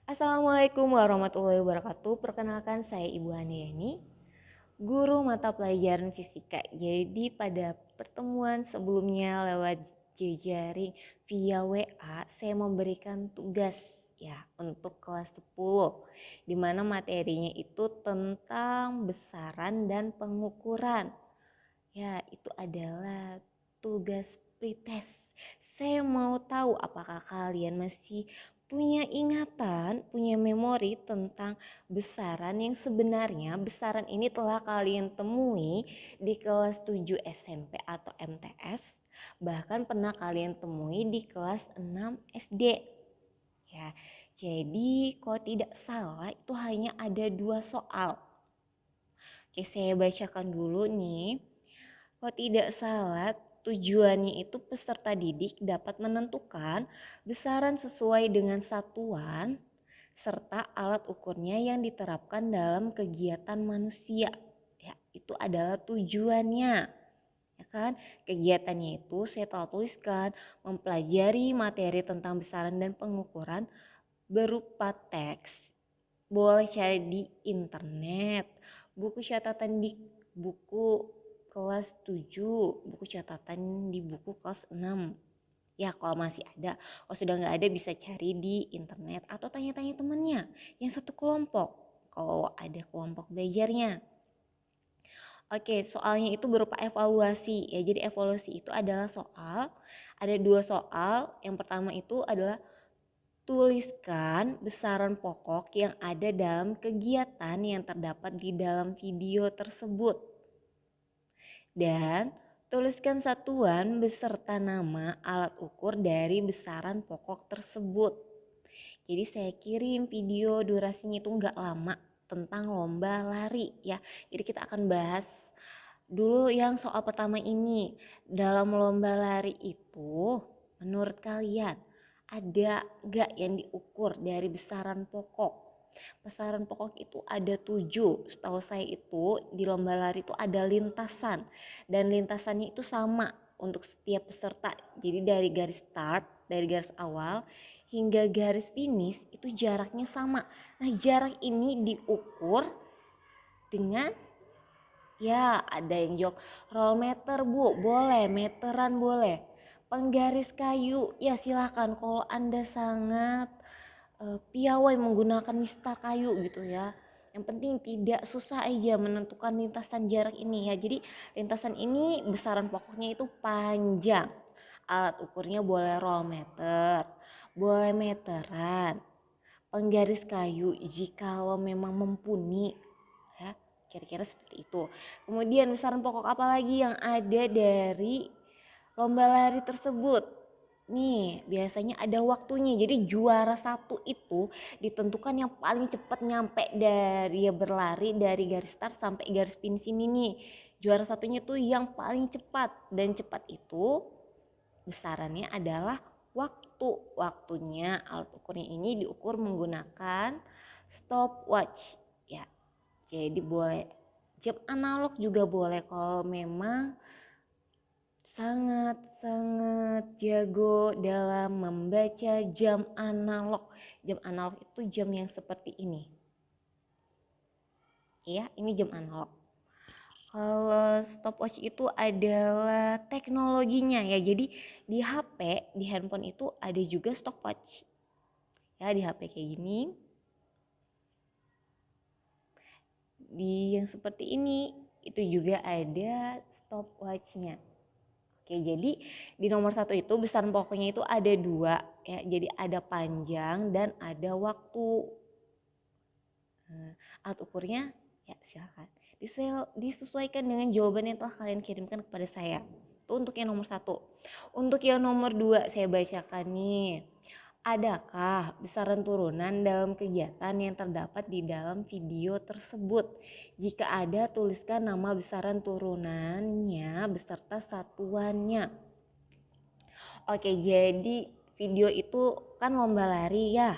Assalamualaikum warahmatullahi wabarakatuh. Perkenalkan saya Ibu Handayani, guru mata pelajaran fisika. Jadi pada pertemuan sebelumnya lewat jejaring via WA, saya memberikan tugas ya untuk kelas 10, di mana materinya itu tentang besaran dan pengukuran. Ya, itu adalah tugas pretest. Saya mau tahu apakah kalian masih punya ingatan, punya memori tentang besaran yang sebenarnya besaran ini telah kalian temui di kelas 7 SMP atau MTS, bahkan pernah kalian temui di kelas 6 SD. Ya, jadi kalau tidak salah itu hanya ada 2 soal. Oke, saya bacakan dulu nih. Kalau tidak salah, tujuannya itu peserta didik dapat menentukan besaran sesuai dengan satuan serta alat ukurnya yang diterapkan dalam kegiatan manusia. Ya, itu adalah tujuannya. Ya kan? Kegiatannya itu saya telah tuliskan mempelajari materi tentang besaran dan pengukuran berupa teks. Boleh cari di internet, buku catatan di buku kelas 7, buku catatan di buku kelas 6. Ya kalau masih ada, kalau sudah nggak ada bisa cari di internet atau tanya-tanya temannya yang satu kelompok kalau ada kelompok belajarnya. Oke, soalnya itu berupa evaluasi ya. Jadi evaluasi itu adalah soal, ada 2 soal. Yang pertama itu adalah tuliskan besaran pokok yang ada dalam kegiatan yang terdapat di dalam video tersebut. Dan tuliskan satuan beserta nama alat ukur dari besaran pokok tersebut. Jadi saya kirim video durasinya itu nggak lama tentang lomba lari ya. Jadi kita akan bahas dulu yang soal pertama ini. Dalam lomba lari itu menurut kalian ada gak yang diukur dari besaran pokok? Besaran pokok itu ada 7. Setahu saya itu di lomba lari itu ada lintasan. Dan lintasannya itu sama untuk setiap peserta. Jadi dari garis start, dari garis awal hingga garis finish itu jaraknya sama. Nah jarak ini diukur dengan ya ada yang jawab roll meter bu, boleh, meteran boleh. Penggaris kayu, ya silahkan kalau anda sangat piawai menggunakan mistar kayu gitu ya. Yang penting tidak susah aja menentukan lintasan jarak ini ya. Jadi lintasan ini besaran pokoknya itu panjang. Alat ukurnya boleh roll meter, boleh meteran. Penggaris kayu jikalau memang mumpuni ya, kira-kira seperti itu. Kemudian besaran pokok apa lagi yang ada dari lomba lari tersebut? Nih biasanya ada waktunya, jadi juara 1 itu ditentukan yang paling cepat nyampe dari berlari dari garis start sampai garis finish ini nih. Juara satunya tuh yang paling cepat, dan cepat itu besarannya adalah waktu. Waktunya alat ukurnya ini diukur menggunakan stopwatch ya. Jadi boleh jam analog juga boleh kalau memang sangat-sangat jago dalam membaca jam analog. Jam analog itu jam yang seperti ini. Ya, ini jam analog. Kalau stopwatch itu adalah teknologinya ya. Jadi di HP, di handphone itu ada juga stopwatch. Ya, di HP kayak gini. Di yang seperti ini itu juga ada stopwatchnya. Oke, jadi di nomor 1 itu besaran pokoknya itu ada 2 ya. Jadi ada panjang dan ada waktu. Alat ukurnya ya silakan disesuaikan dengan jawaban yang telah kalian kirimkan kepada saya. Itu untuk yang nomor 1. Untuk yang nomor 2 saya bacakan nih. Adakah besaran turunan dalam kegiatan yang terdapat di dalam video tersebut? Jika ada, tuliskan nama besaran turunannya beserta satuannya. Oke, jadi video itu kan lomba lari ya.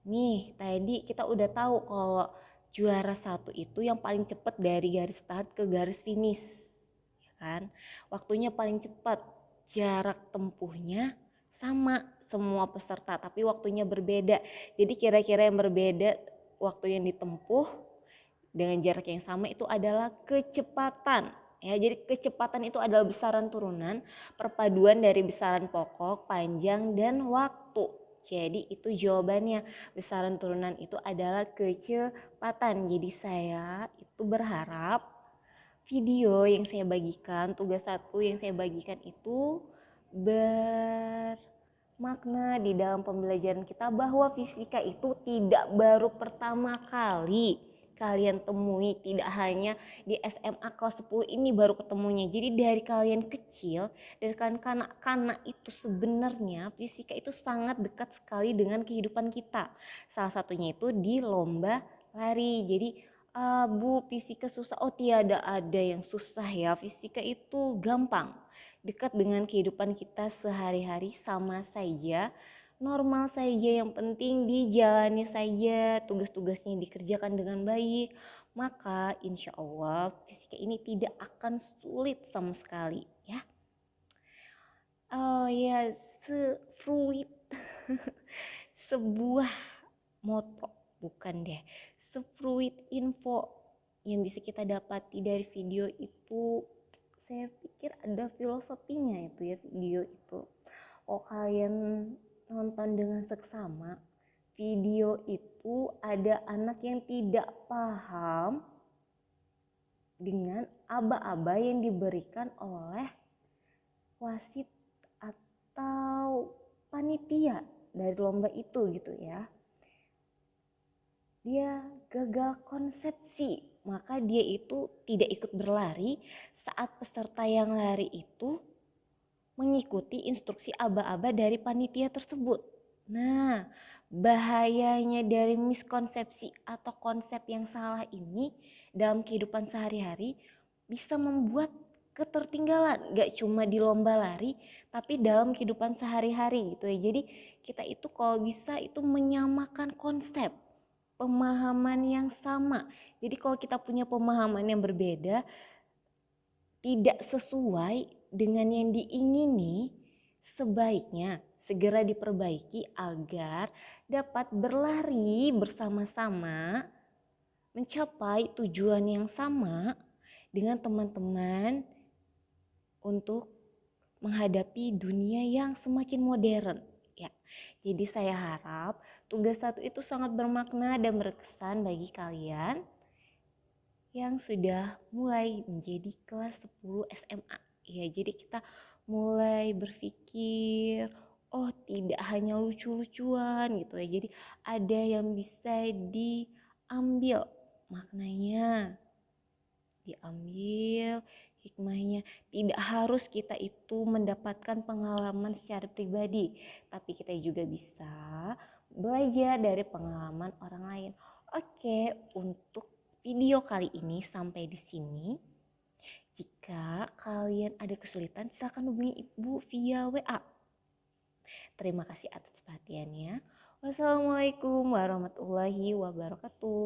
Nih, tadi kita udah tahu kalau juara 1 itu yang paling cepat dari garis start ke garis finish. Ya kan? Waktunya paling cepat, jarak tempuhnya sama semua peserta, tapi waktunya berbeda. Jadi kira-kira yang berbeda waktu yang ditempuh dengan jarak yang sama itu adalah kecepatan. Ya, jadi kecepatan itu adalah besaran turunan perpaduan dari besaran pokok, panjang, dan waktu. Jadi itu jawabannya. Besaran turunan itu adalah kecepatan. Jadi saya itu berharap video yang saya bagikan, tugas 1 yang saya bagikan itu bermakna di dalam pembelajaran kita bahwa fisika itu tidak baru pertama kali kalian temui, tidak hanya di SMA kelas 10 ini baru ketemunya. Jadi dari kalian kecil, dari kalian kanak-kanak itu sebenarnya fisika itu sangat dekat sekali dengan kehidupan kita. Salah satunya itu di lomba lari. Jadi Bu, fisika susah. Oh, tiada ada yang susah ya. Fisika itu gampang. Dekat dengan kehidupan kita sehari-hari, sama saja. Normal saja, yang penting dijalani saja, tugas-tugasnya dikerjakan dengan baik. Maka insya Allah fisika ini tidak akan sulit sama sekali ya. Oh ya, fruit sebuah moto, bukan deh, sefruit info yang bisa kita dapati dari video itu, saya pikir ada filosofinya itu ya video itu. Oh, kalian nonton dengan seksama, video itu ada anak yang tidak paham dengan aba-aba yang diberikan oleh wasit atau panitia dari lomba itu gitu ya. Dia gagal konsepsi, maka dia itu tidak ikut berlari saat peserta yang lari itu mengikuti instruksi aba-aba dari panitia tersebut. Nah, bahayanya dari miskonsepsi atau konsep yang salah ini dalam kehidupan sehari-hari bisa membuat ketertinggalan, gak cuma di lomba lari tapi dalam kehidupan sehari-hari gitu ya. Jadi kita itu kalau bisa itu menyamakan konsep, pemahaman yang sama. Jadi kalau kita punya pemahaman yang berbeda, tidak sesuai dengan yang diingini, sebaiknya segera diperbaiki agar dapat berlari bersama-sama mencapai tujuan yang sama dengan teman-teman untuk menghadapi dunia yang semakin modern ya. Jadi saya harap tugas 1 itu sangat bermakna dan berkesan bagi kalian yang sudah mulai menjadi kelas 10 SMA. Ya, jadi kita mulai berpikir, oh tidak hanya lucu-lucuan gitu ya. Jadi ada yang bisa diambil maknanya, diambil hikmahnya. Tidak harus kita itu mendapatkan pengalaman secara pribadi, tapi kita juga bisa belajar dari pengalaman orang lain. Oke, untuk video kali ini sampai di sini. Jika kalian ada kesulitan, silakan hubungi Ibu via WA. Terima kasih atas perhatiannya. Wassalamualaikum warahmatullahi wabarakatuh.